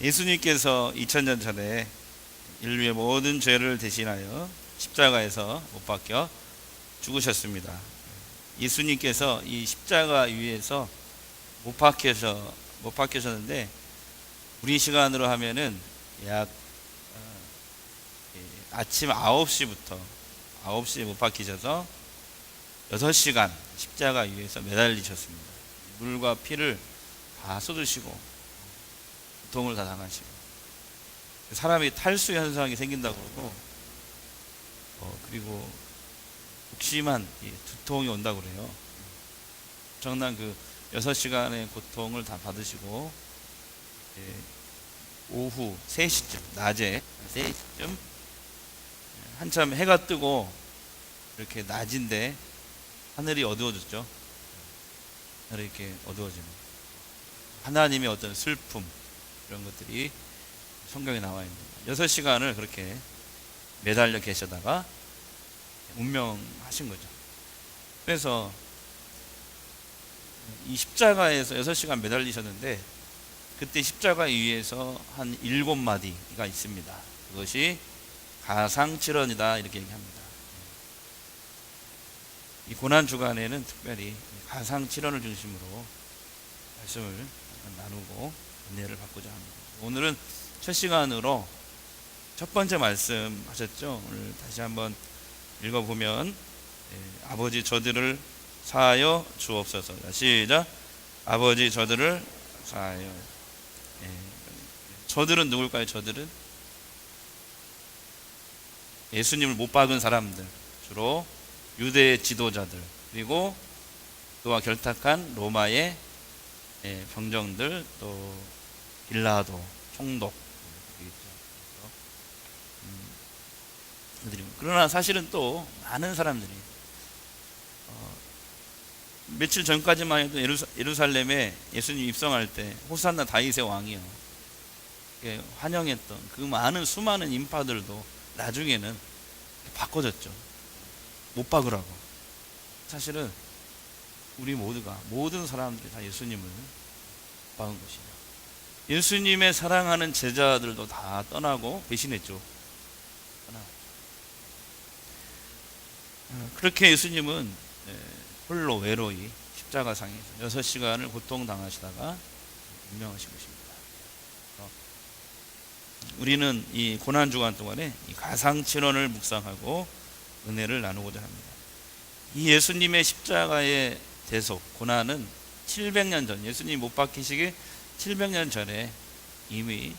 예수님께서 2000년 전에 인류의 모든 죄를 대신하여 십자가에서 못 박혀 죽으셨습니다. 예수님께서 이 십자가 위에서 못 박히셨는데 우리 시간으로 하면은 약 아침 9시에 못 박히셔서 6시간 십자가 위에서 매달리셨습니다. 물과 피를 다 쏟으시고 고통을 다 당하시고 사람이 탈수 현상이 생긴다고 그러고 그리고 극심한 두통이 온다고 그래요. 엄청난 그 6시간의 고통을 다 받으시고 오후 3시쯤 낮에 3시쯤 한참 해가 뜨고 이렇게 낮인데 하늘이 어두워졌죠. 하늘이 이렇게 어두워지는 하나님의 어떤 슬픔 이런 것들이 성경에 나와 있는 6시간을 그렇게 매달려 계시다가 운명하신 거죠. 그래서 이 십자가에서 6시간 매달리셨는데 그때 십자가 위에서 한 7마디가 있습니다. 그것이 가상칠언이다 이렇게 얘기합니다. 이 고난 주간에는 특별히 가상칠언을 중심으로 말씀을 나누고 은혜를 받고자 합니다. 오늘은 첫 시간으로 첫 번째 말씀 하셨죠. 오늘 다시 한번 읽어보면 아버지 저들을 사하여 주옵소서. 시작. 아버지 저들을 사하여. 저들은 누굴까요? 저들은 예수님을 못 박은 사람들, 주로 유대 지도자들, 그리고 그와 결탁한 로마의 병정들, 또 빌라도 총독. 그러나 사실은 또 많은 사람들이 며칠 전까지만 해도 예루살렘에 예수님 입성할 때 호산나 다윗의 왕이요 환영했던 그 많은 수많은 인파들도 나중에는 바꿔졌죠. 못 박으라고. 사실은 우리 모두가 모든 사람들이 다 예수님을 박은 것이죠. 예수님의 사랑하는 제자들도 다 떠나고 배신했죠. 그렇게 예수님은 홀로 외로이 십자가상에서 6시간을 고통당하시다가 운명하신 것입니다. 우리는 이 고난주간 동안에 이 가상칠언을 묵상하고 은혜를 나누고자 합니다. 이 예수님의 십자가의 대속, 고난은 700년 전, 예수님 못 박히시기 700년 전에 이미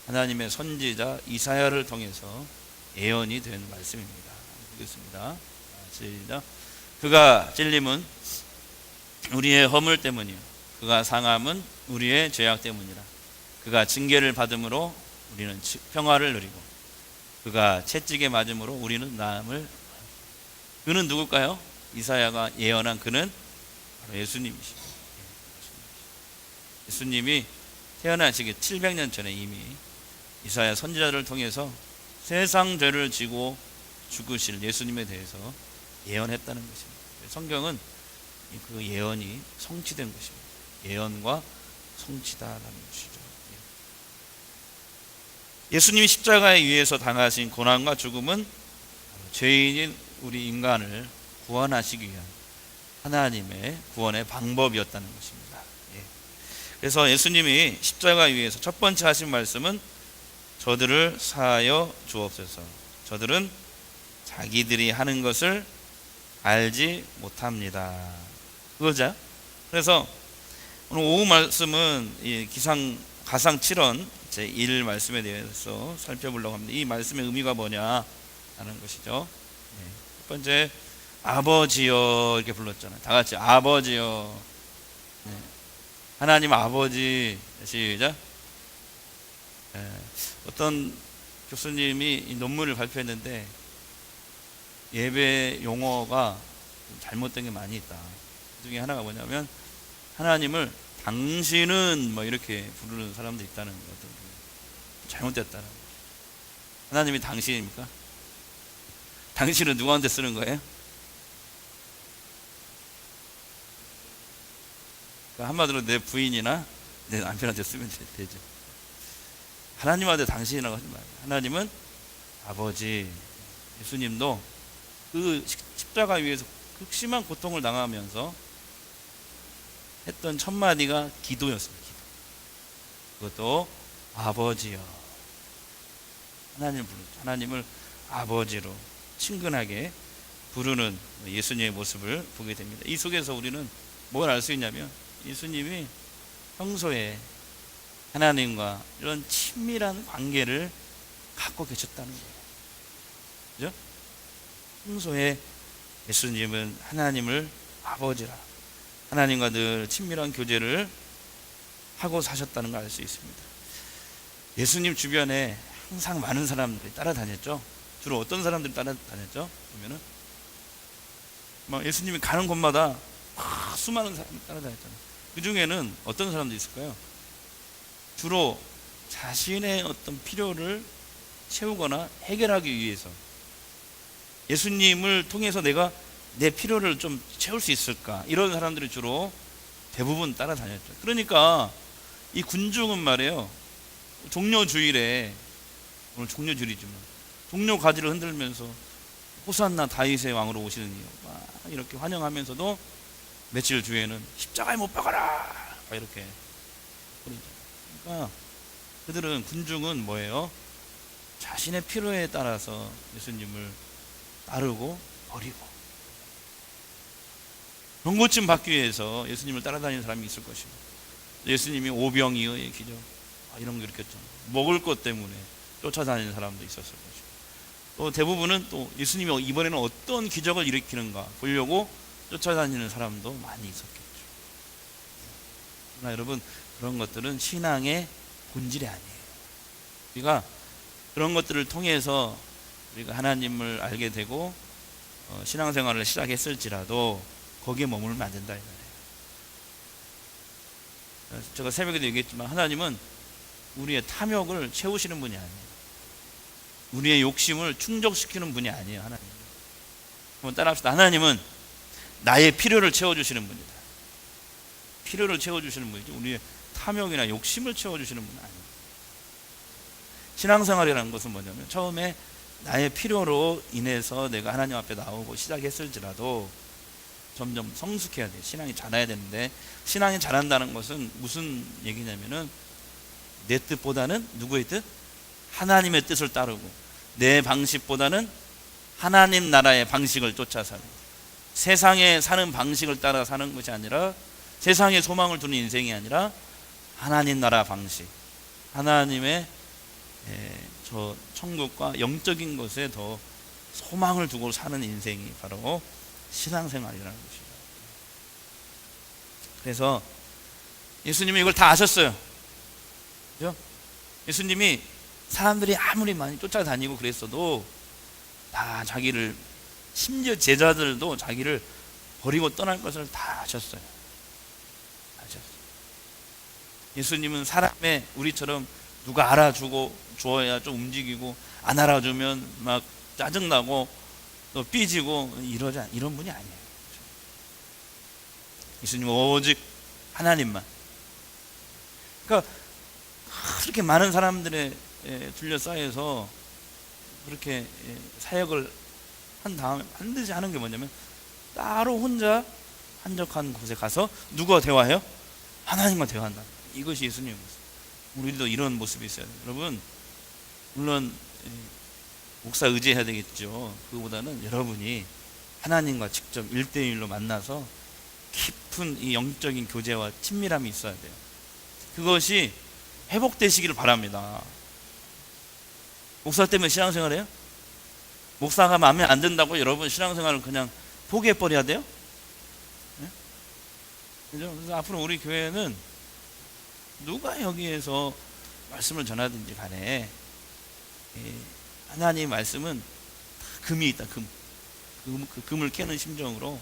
하나님의 선지자 이사야를 통해서 예언이 된 말씀입니다. 보겠습니다. 시작. 그가 찔림은 우리의 허물 때문이요 그가 상함은 우리의 죄악 때문이라. 그가 징계를 받음으로 우리는 평화를 누리고 그가 채찍에 맞음으로 우리는 나음을. 그는 누굴까요? 이사야가 예언한 그는 바로 예수님이시죠. 예수님이 태어나시기 700년 전에 이미 이사야 선지자를 통해서 세상 죄를 지고 죽으실 예수님에 대해서 예언했다는 것입니다. 성경은 그 예언이 성취된 것입니다. 예언과 성취다라는 것이죠. 예수님이 십자가에 위해서 당하신 고난과 죽음은 죄인인 우리 인간을 구원하시기 위한 하나님의 구원의 방법이었다는 것입니다. 그래서 예수님이 십자가 위에서 첫 번째 하신 말씀은 저들을 사하여 주옵소서. 저들은 자기들이 하는 것을 알지 못합니다. 그거죠. 그래서 오늘 오후 말씀은 이 가상 7원 제1 말씀에 대해서 살펴보려고 합니다. 이 말씀의 의미가 뭐냐 하는 것이죠. 첫 번째, 아버지여 이렇게 불렀잖아요. 다 같이 아버지여. 하나님 아버지. 시작. 어떤 교수님이 이 논문을 발표했는데 예배 용어가 잘못된 게 많이 있다. 그 중에 하나가 뭐냐면 하나님을 당신은 뭐 이렇게 부르는 사람도 있다는 것도 잘못됐다는. 하나님이 당신입니까? 당신은 누구한테 쓰는 거예요? 그러니까 한마디로 내 부인이나 내 남편한테 쓰면 되죠. 하나님한테 당신이라고 하지 말고 하나님은 아버지. 예수님도 그 십자가 위에서 극심한 고통을 당하면서 했던 첫 마디가 기도였습니다. 기도. 그것도 아버지여. 하나님을 부르죠. 하나님을 아버지로 친근하게 부르는 예수님의 모습을 보게 됩니다. 이 속에서 우리는 뭘 알 수 있냐면 예수님이 평소에 하나님과 이런 친밀한 관계를 갖고 계셨다는 거예요. 그죠? 평소에 예수님은 하나님을 아버지라, 하나님과 늘 친밀한 교제를 하고 사셨다는 걸 알 수 있습니다. 예수님 주변에 항상 많은 사람들이 따라다녔죠. 주로 어떤 사람들이 따라다녔죠? 보면은 막 예수님이 가는 곳마다 수많은 사람이 따라다녔잖아요. 그 중에는 어떤 사람들이 있을까요? 주로 자신의 어떤 필요를 채우거나 해결하기 위해서 예수님을 통해서 내가 내 필요를 좀 채울 수 있을까, 이런 사람들이 주로 대부분 따라다녔죠. 그러니까 이 군중은 말이에요, 종려 주일에, 오늘 종려 주일이지만 종려 가지를 흔들면서 호산나 다윗의 왕으로 오시는 이유 막 이렇게 환영하면서도 며칠 뒤에는 십자가에 못 박아라 막 이렇게 그러죠. 그러니까 그들은, 군중은 뭐예요? 자신의 필요에 따라서 예수님을 따르고 버리고, 그런 것 좀 받기 위해서 예수님을 따라다니는 사람이 있을 것이고, 예수님이 오병이어의 기적 이런 거 일으켰죠. 먹을 것 때문에 쫓아다니는 사람도 있었을 것이고, 또 대부분은 또 예수님이 이번에는 어떤 기적을 일으키는가 보려고 쫓아다니는 사람도 많이 있었겠죠. 그러나 여러분, 그런 것들은 신앙의 본질이 아니에요. 우리가 그런 것들을 통해서 우리가 하나님을 알게 되고 신앙생활을 시작했을지라도 거기에 머물면 안 된다 이 말이에요. 제가 새벽에도 얘기했지만 하나님은 우리의 탐욕을 채우시는 분이 아니에요. 우리의 욕심을 충족시키는 분이 아니에요. 하나님. 한번 따라합시다. 하나님은 나의 필요를 채워주시는 분이다. 필요를 채워주시는 분이지 우리의 탐욕이나 욕심을 채워주시는 분은 아니에요. 신앙생활이라는 것은 뭐냐면 처음에 나의 필요로 인해서 내가 하나님 앞에 나오고 시작했을지라도 점점 성숙해야 돼. 신앙이 자라야 되는데, 신앙이 자란다는 것은 무슨 얘기냐면은 내 뜻보다는 누구의 뜻? 하나님의 뜻을 따르고, 내 방식보다는 하나님 나라의 방식을 쫓아 사는, 세상에 사는 방식을 따라 사는 것이 아니라, 세상에 소망을 두는 인생이 아니라 하나님 나라 방식, 하나님의 저 천국과 영적인 것에 더 소망을 두고 사는 인생이 바로 신앙생활이라는 것이죠. 그래서 예수님이 이걸 다 아셨어요. 그죠? 예수님이 사람들이 아무리 많이 쫓아다니고 그랬어도 다 자기를, 심지어 제자들도 자기를 버리고 떠날 것을 다 아셨어요. 예수님은 사람의, 우리처럼 누가 알아주고 주어야 좀 움직이고, 안 알아주면 막 짜증나고 또 삐지고 이런 분이 아니에요. 예수님은 오직 하나님만. 그러니까 그렇게 많은 사람들에 둘러싸여서 그렇게 사역을 한 다음에 반드시 하는 게 뭐냐면 따로 혼자 한적한 곳에 가서 누구와 대화해요? 하나님과 대화한다. 이것이 예수님의 모습. 우리도 이런 모습이 있어야 돼요. 여러분, 물론 목사 의지해야 되겠죠. 그거보다는 여러분이 하나님과 직접 1대1로 만나서 깊은 이 영적인 교제와 친밀함이 있어야 돼요. 그것이 회복되시기를 바랍니다. 목사 때문에 신앙생활해요? 목사가 마음에 안 든다고 여러분 신앙생활을 그냥 포기해버려야 돼요? 네? 그죠? 그래서 앞으로 우리 교회는 누가 여기에서 말씀을 전하든지 간에 하나님의 말씀은 금이 있다. 그 금을 깨는 심정으로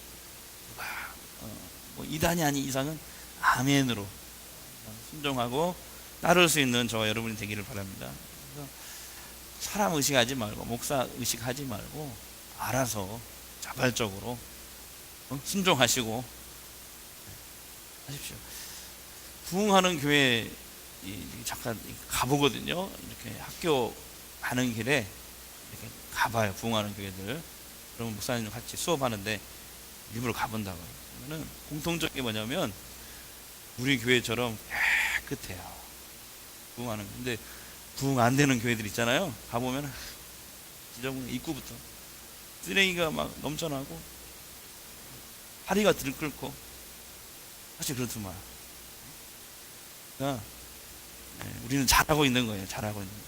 뭐 이단이 아닌 이상은 아멘으로 순종하고 따를 수 있는 저와 여러분이 되기를 바랍니다. 그래서 사람 의식하지 말고, 목사 의식하지 말고 알아서 자발적으로 순종하시고 하십시오. 부흥하는 교회 잠깐 가보거든요. 이렇게 학교 가는 길에 이렇게 가봐요. 부흥하는 교회들. 그러면 목사님 같이 수업하는데 일부러 가본다고요. 그러면은 공통적인 게 뭐냐면 우리 교회처럼 깨끗해요. 부흥하는. 근데 부흥 안 되는 교회들 있잖아요. 가보면 지저분 입구부터 쓰레기가 막 넘쳐나고 파리가 들끓고 사실 그렇더만. 그러니까 우리는 잘하고 있는 거예요. 잘하고 있는 거예요.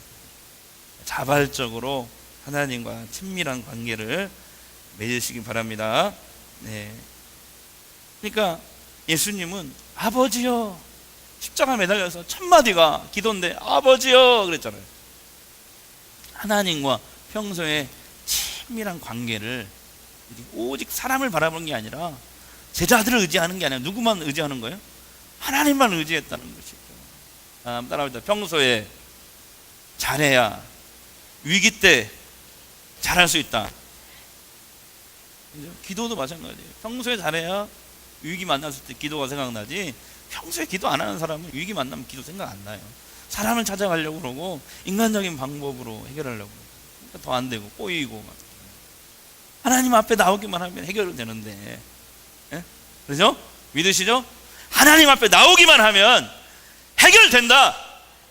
자발적으로 하나님과 친밀한 관계를 맺으시기 바랍니다. 네. 그러니까 예수님은 아버지여, 십자가 매달려서 첫 마디가 기도인데 아버지여 그랬잖아요. 하나님과 평소에 친밀한 관계를 오직 사람을 바라보는 게 아니라 제자들을 의지하는 게 아니라 누구만 의지하는 거예요? 하나님만 의지했다는 것이죠. 따라합니다. 평소에 잘해야 위기 때 잘할 수 있다. 기도도 마찬가지예요. 평소에 잘해야 위기 만났을 때 기도가 생각나지, 평소에 기도 안 하는 사람은 위기 만나면 기도 생각 안 나요. 사람을 찾아가려고 그러고 인간적인 방법으로 해결하려고 그러니까 더 안 되고 꼬이고 막. 하나님 앞에 나오기만 하면 해결되는데, 예? 그렇죠? 믿으시죠? 하나님 앞에 나오기만 하면 해결된다.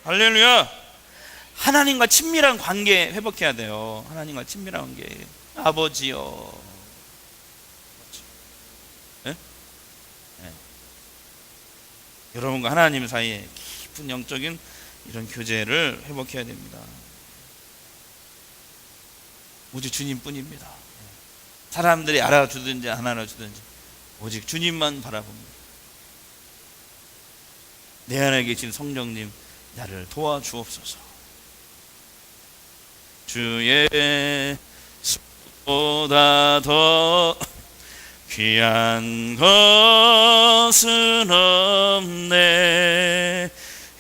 할렐루야. 하나님과 친밀한 관계 회복해야 돼요. 하나님과 친밀한 관계. 아버지요. 예? 예. 여러분과 하나님 사이에 깊은 영적인 이런 교제를 회복해야 됩니다. 오직 주님뿐입니다. 사람들이 알아주든지 안 알아주든지 오직 주님만 바라봅니다. 내 안에 계신 성령님, 나를 도와주옵소서. 주의 수보다 더 귀한 것은 없네.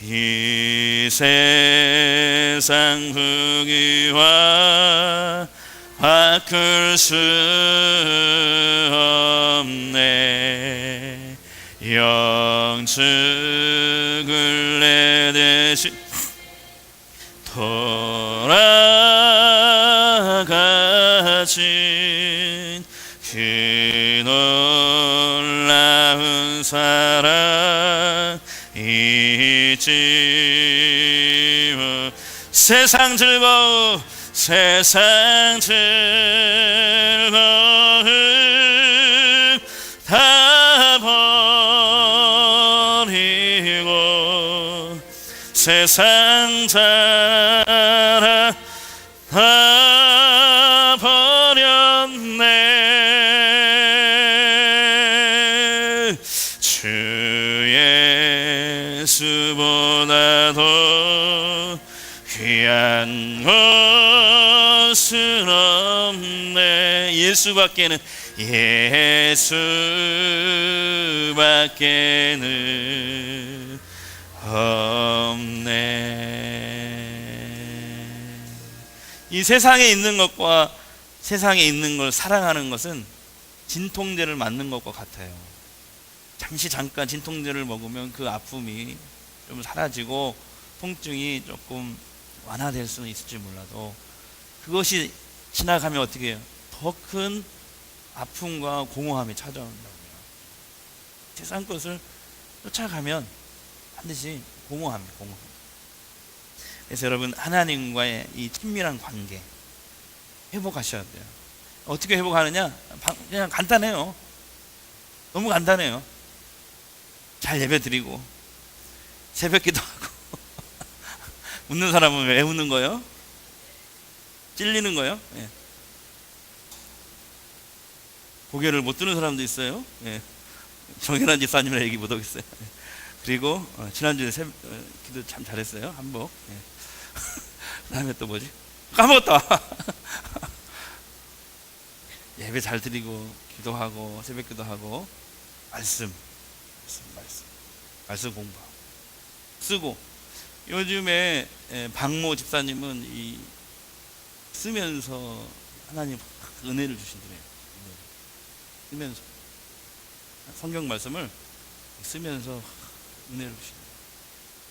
이 세상 후기와 바꿀 수 없네. 영축을 내 대신 돌아가신 그 놀라운 사랑 잊지 마. 세상 즐거움 세상 즐거움 다 버리고 세상 자랑 다 버렸네. 주 예수보다 더 귀한 것은 없네. 예수밖에는 예수밖에는 없네. 이 세상에 있는 것과 세상에 있는 걸 사랑하는 것은 진통제를 맞는 것과 같아요. 잠깐 진통제를 먹으면 그 아픔이 좀 사라지고 통증이 조금 완화될 수는 있을지 몰라도 그것이 지나가면 어떻게 해요? 더 큰 아픔과 공허함이 찾아온다고요. 세상 것을 쫓아가면 반드시 공허합니다. 공허함. 그래서 여러분 하나님과의 이 친밀한 관계 회복하셔야 돼요. 어떻게 회복하느냐? 그냥 간단해요. 너무 간단해요. 잘 예배드리고 새벽 기도하고 웃는 사람은 왜 웃는 거예요? 찔리는 거예요? 예. 고개를 못 드는 사람도 있어요. 예. 정연한 집사님이랑 얘기 못 하겠어요. 예. 그리고 지난주에 기도 참 잘했어요. 한복. 예. 그 다음에 또 뭐지? 까먹었다. 예배 잘 드리고 기도하고 새벽 기도하고 말씀 공부하고 쓰고. 요즘에 박모 집사님은 이 쓰면서 하나님 은혜를 주신대요. 쓰면서 성경 말씀을 쓰면서 은혜를 주신대요.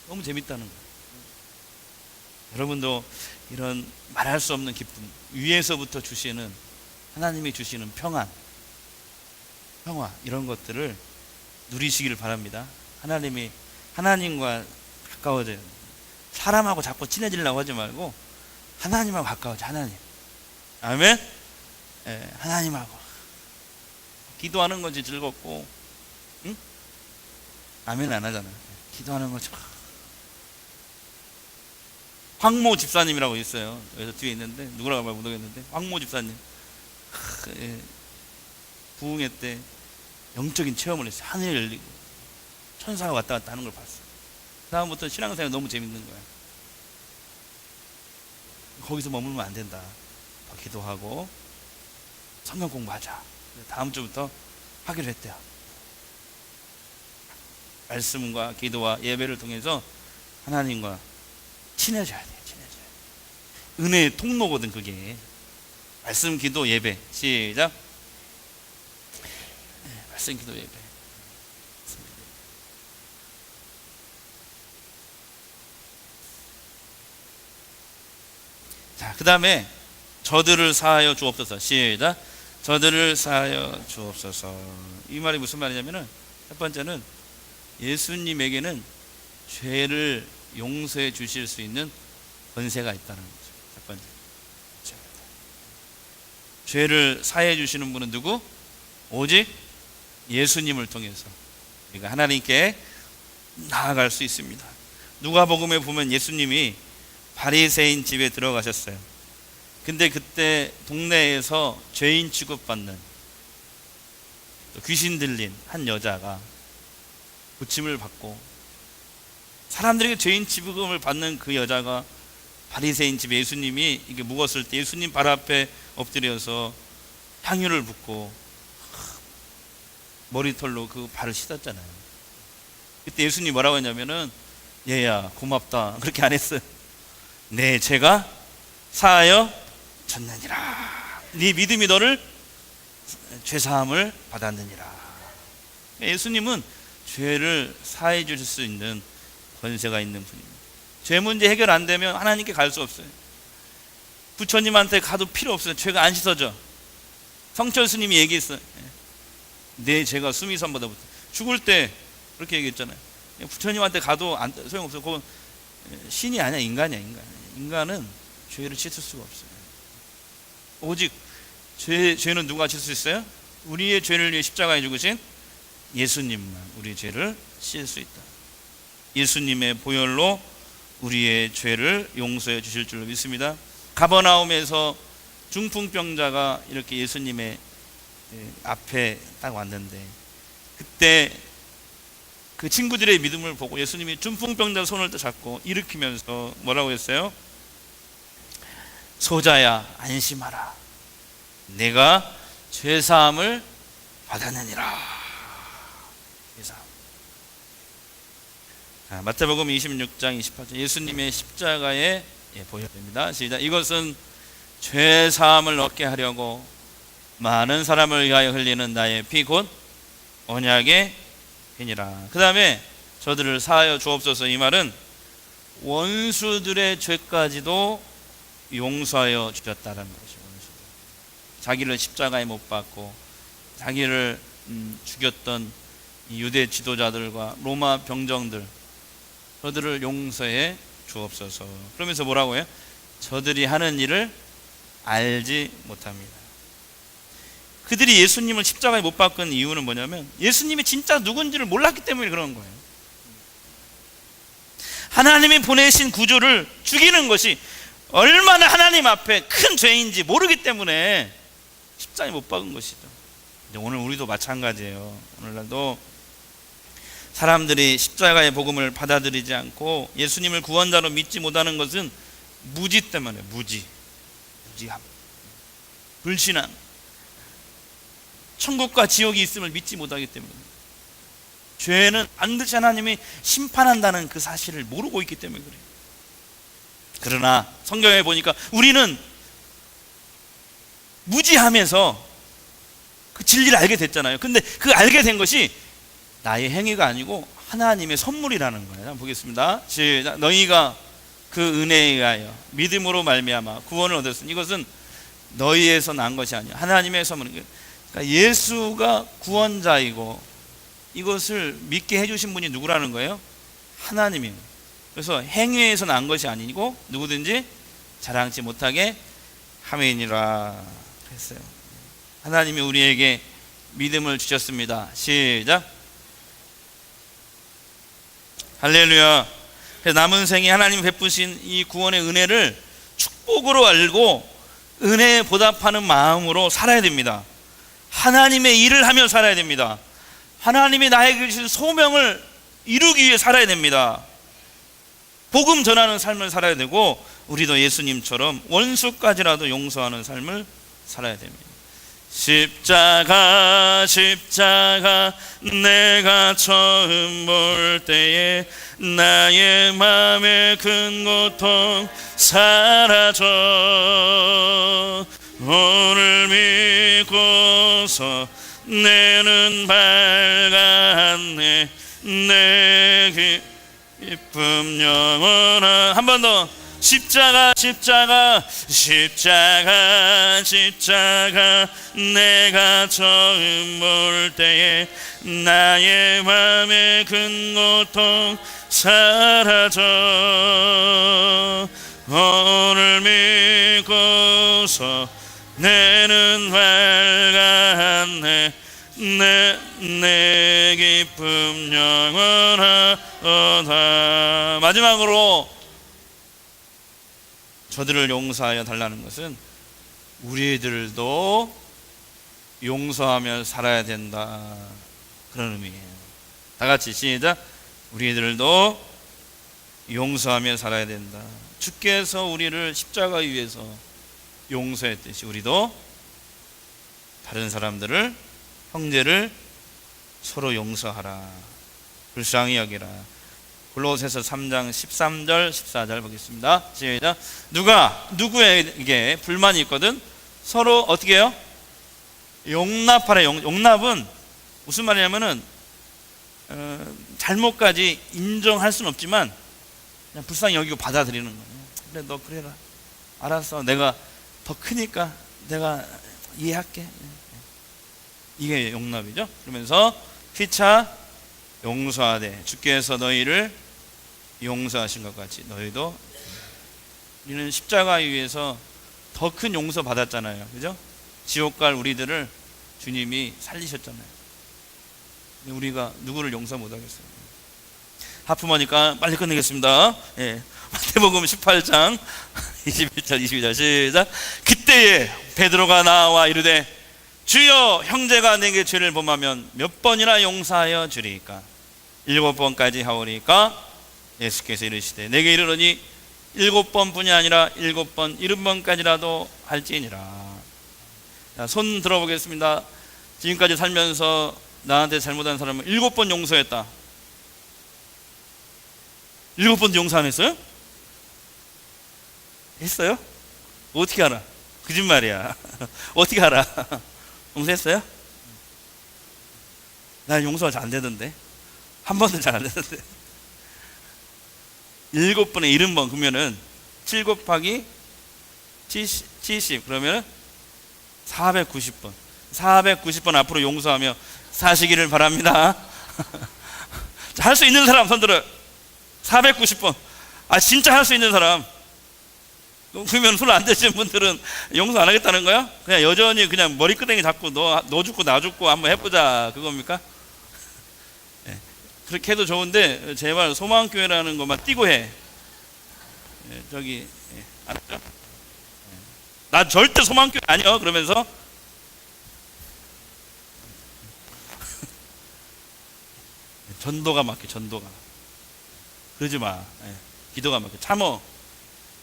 너무 재밌다는 거예요. 여러분도 이런 말할 수 없는 기쁨, 위에서부터 주시는, 하나님이 주시는 평화 이런 것들을 누리시기를 바랍니다. 하나님과 가까워져요. 사람하고 자꾸 친해지려고 하지 말고 하나님하고 가까워져. 하나님. 아멘. 하나님하고 기도하는 것이 즐겁고, 응? 아멘 안 하잖아. 기도하는 거죠. 황모 집사님이라고 있어요. 여기서 뒤에 있는데 누구라고 말 못하겠는데, 황모 집사님 부흥회 때 영적인 체험을 했어요. 하늘이 열리고 천사가 왔다 갔다 하는 걸 봤어요. 다음부터 신앙생활 너무 재밌는 거야. 거기서 머물면 안 된다. 더 기도하고 성경 공부하자. 다음 주부터 하기로 했대요. 말씀과 기도와 예배를 통해서 하나님과 친해져야 돼요. 친해져야 돼요. 은혜의 통로거든 그게. 말씀, 기도, 예배. 시작. 말씀, 기도, 예배. 자, 그 다음에 저들을 사하여 주옵소서. 시작. 저들을 사하여 주옵소서. 이 말이 무슨 말이냐면은, 첫 번째는 예수님에게는 죄를 용서해 주실 수 있는 권세가 있다는 거죠. 첫 번째. 죄를 사해 주시는 분은 누구? 오직 예수님을 통해서 우리가 하나님께 나아갈 수 있습니다. 누가복음에 보면 예수님이 바리새인 집에 들어가셨어요. 근데 그때 동네에서 죄인 취급받는, 귀신 들린 한 여자가 고침을 받고, 사람들에게 죄인 취급을 받는 그 여자가 바리새인 집에 예수님이 이게 묵었을 때 예수님 발 앞에 엎드려서 향유를 붓고 머리털로 그 발을 씻었잖아요. 그때 예수님이 뭐라고 했냐면은, 얘야 고맙다, 그렇게 안 했어요. 내 죄가 사하여 졌느니라. 네 믿음이 너를 죄사함을 받았느니라. 예수님은 죄를 사해 주실 수 있는 권세가 있는 분입니다. 죄 문제 해결 안 되면 하나님께 갈 수 없어요. 부처님한테 가도 필요 없어요. 죄가 안 씻어져. 성철 스님이 얘기했어요. 내 죄가 수미산보다 붙어. 죽을 때 그렇게 얘기했잖아요. 부처님한테 가도 소용없어요. 그건 신이 아니야, 인간이야. 인간은 죄를 씻을 수가 없어요. 오직 죄는 누가 씻을 수 있어요? 우리의 죄를 위해 십자가에 죽으신 예수님만 우리의 죄를 씻을 수 있다. 예수님의 보혈로 우리의 죄를 용서해 주실 줄로 믿습니다. 가버나움에서 중풍병자가 이렇게 예수님의 앞에 딱 왔는데, 그때 그 친구들의 믿음을 보고 예수님이 중풍병자 손을 잡고 일으키면서 뭐라고 했어요? 소자야 안심하라, 내가 죄사함을 받았느니라. 마태복음 26장 28절, 예수님의 십자가의 보혈입니다. 시작. 이것은 죄사함을 얻게 하려고 많은 사람을 위하여 흘리는 나의 피 곧 언약의 피니라. 그 다음에 저들을 사하여 주옵소서. 이 말은 원수들의 죄까지도 용서하여 주셨다는 것이죠. 자기를 십자가에 못 박고 자기를 죽였던 유대 지도자들과 로마 병정들, 저들을 용서해 주옵소서. 그러면서 뭐라고 해요? 저들이 하는 일을 알지 못합니다. 그들이 예수님을 십자가에 못 박은 이유는 뭐냐면 예수님이 진짜 누군지를 몰랐기 때문에 그런 거예요. 하나님이 보내신 구주를 죽이는 것이 얼마나 하나님 앞에 큰 죄인지 모르기 때문에 십자가에 못 박은 것이죠. 오늘 우리도 마찬가지예요. 오늘날도 사람들이 십자가의 복음을 받아들이지 않고 예수님을 구원자로 믿지 못하는 것은 무지 때문에, 무지함, 불신앙, 천국과 지옥이 있음을 믿지 못하기 때문에, 죄는 반드시 하나님이 심판한다는 그 사실을 모르고 있기 때문에 그래요. 그러나 성경에 보니까 우리는 무지하면서 그 진리를 알게 됐잖아요. 근데 그 알게 된 것이 나의 행위가 아니고 하나님의 선물이라는 거예요. 한번 보겠습니다. 시작. 너희가 그 은혜에 의하여 믿음으로 말미암아 구원을 얻었으니 이것은 너희에서 난 것이 아니야. 하나님의 선물이에요. 그러니까 예수가 구원자이고 이것을 믿게 해주신 분이 누구라는 거예요? 하나님이에요. 그래서 행위에서 난 것이 아니고 누구든지 자랑치 못하게 함이니라 했어요. 하나님이 우리에게 믿음을 주셨습니다. 시작. 할렐루야. 그래서 남은 생에 하나님 베푸신 이 구원의 은혜를 축복으로 알고 은혜에 보답하는 마음으로 살아야 됩니다. 하나님의 일을 하며 살아야 됩니다. 하나님이 나에게 주신 소명을 이루기 위해 살아야 됩니다. 복음 전하는 삶을 살아야 되고 우리도 예수님처럼 원수까지라도 용서하는 삶을 살아야 됩니다. 십자가 십자가 내가 처음 볼 때에 나의 맘의 큰 고통 사라져 오늘 믿고서 내 눈 밝았네 내 기쁨 영원한 한 번 더 십자가 십자가 십자가 십자가 내가 처음 볼 때에 나의 맘의 큰 고통 사라져 오늘 믿고서 내 눈 밝았네 내 기쁨 영원하다. 마지막으로 저들을 용서하여 달라는 것은 우리들도 용서하며 살아야 된다 그런 의미예요. 다 같이 시작. 우리들도 용서하며 살아야 된다. 주께서 우리를 십자가 위에서 용서했듯이 우리도 다른 사람들을 형제를 서로 용서하라. 불쌍히 여기라. 골로새서 3장 13절 14절 보겠습니다. 시작. 누가 누구에게 불만이 있거든 서로 어떻게 해요? 용납하라. 용납은 무슨 말이냐면은 잘못까지 인정할 수는 없지만 그냥 불쌍히 여기고 받아들이는 거예요. 그래 너 그래라. 알았어. 내가 더 크니까 내가 이해할게. 이게 용납이죠. 그러면서 피차 용서하되 주께서 너희를 용서하신 것 같이 너희도. 우리는 십자가 위에서 더 큰 용서 받았잖아요. 그죠? 지옥 갈 우리들을 주님이 살리셨잖아요. 근데 우리가 누구를 용서 못하겠어요? 하품하니까 빨리 끝내겠습니다. 예. 마태복음 18장 21절 22절 시작. 그때에 베드로가 나와 이르되 주여 형제가 내게 죄를 범하면 몇 번이나 용서하여 주리이까? 7번까지 하오리까? 예수께서 이르시되 내게 이르노니 7번뿐이 아니라 7번 70번까지라도 할지니라. 자, 손 들어보겠습니다. 지금까지 살면서 나한테 잘못한 사람은 7번 용서했다. 7번도 용서 안 했어요? 했어요? 어떻게 알아? 거짓말이야. 어떻게 알아? 용서했어요? 난 용서가 잘 안 되던데. 한 번도 잘 안 되던데. 7번에 70번 그러면은 7 곱하기 70 그러면 490번 490번 앞으로 용서하며 사시기를 바랍니다. 할 수 있는 사람 손들어. 490번. 아 진짜 할 수 있는 사람. 그러면 손 안 대시는 분들은 용서 안 하겠다는 거야? 그냥 여전히 그냥 머리끄댕이 잡고 너 죽고 나 죽고 한번 해보자 그겁니까? 네. 그렇게 해도 좋은데 제발 소망교회라는 것만 띄고 해. 네, 저기 알았죠? 네. 나 절대 소망교회 아니야 그러면서 전도가 막혀. 전도가 그러지 마. 네. 기도가 막혀. 참어.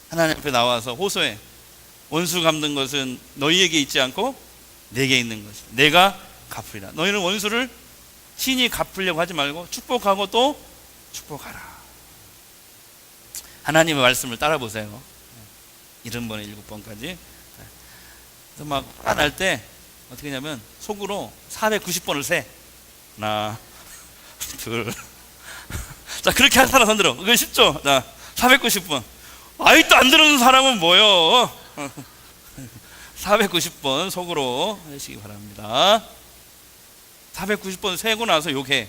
하나님 앞에 나와서 호소해. 원수 갚는 것은 너희에게 있지 않고 내게 있는 것이다. 내가 갚으리라. 너희는 원수를 신이 갚으려고 하지 말고 축복하고 또 축복하라. 하나님의 말씀을 따라보세요. 70번에 7번까지. 그래서 막 화날 때 어떻게 하냐면 속으로 490번을 세. 하나 둘 자, 그렇게 한 사람 손들어. 그거 쉽죠? 자, 490번. 아직도 안 들어는 사람은 뭐요? 490번 속으로 하시기 바랍니다. 490번 세고 나서 욕해.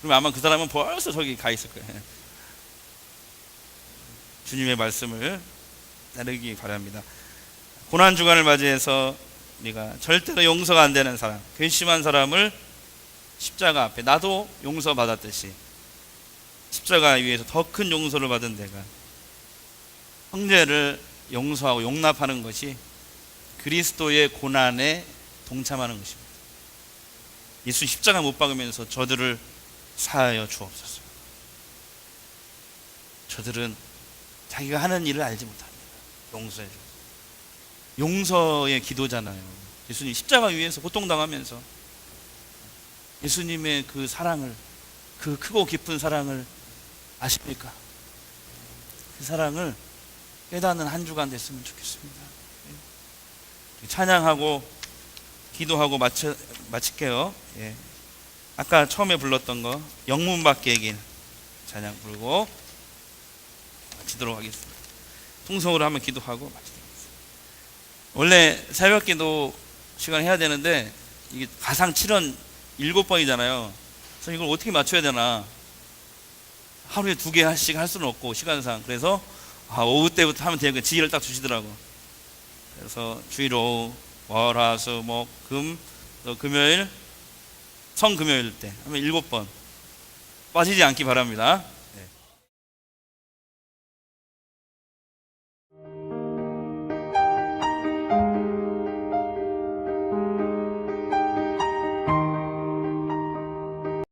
그러면 아마 그 사람은 벌써 저기 가 있을 거예요. 주님의 말씀을 따르기 바랍니다. 고난주간을 맞이해서 우리가 절대로 용서가 안 되는 사람, 괘씸한 사람을 십자가 앞에 나도 용서받았듯이 십자가 위에서 더 큰 용서를 받은 내가 형제를 용서하고 용납하는 것이 그리스도의 고난에 동참하는 것입니다. 예수 십자가 못 박으면서 저들을 사하여 주옵소서. 저들은 자기가 하는 일을 알지 못합니다. 용서해 주옵소서. 용서의 기도잖아요. 예수님 십자가 위에서 고통당하면서 예수님의 그 사랑을, 그 크고 깊은 사랑을 아십니까? 그 사랑을 깨닫는 한 주간 됐으면 좋겠습니다. 찬양하고 기도하고 마칠게요. 예. 아까 처음에 불렀던 거 영문 밖의 길 찬양 부르고 마치도록 하겠습니다. 통성으로 한번 기도하고 마치도록 하겠습니다. 원래 새벽 기도 시간 해야 되는데 이게 가상 7원 7번이잖아요. 그래서 이걸 어떻게 맞춰야 되나, 하루에 2개씩 할 수는 없고 시간상. 그래서 오후 때부터 하면 되니까 지혜를 딱 주시더라고. 그래서 주일 오후 월, 화, 수, 목, 금, 또 금요일 성금요일 때 하면 7번 빠지지 않기 바랍니다.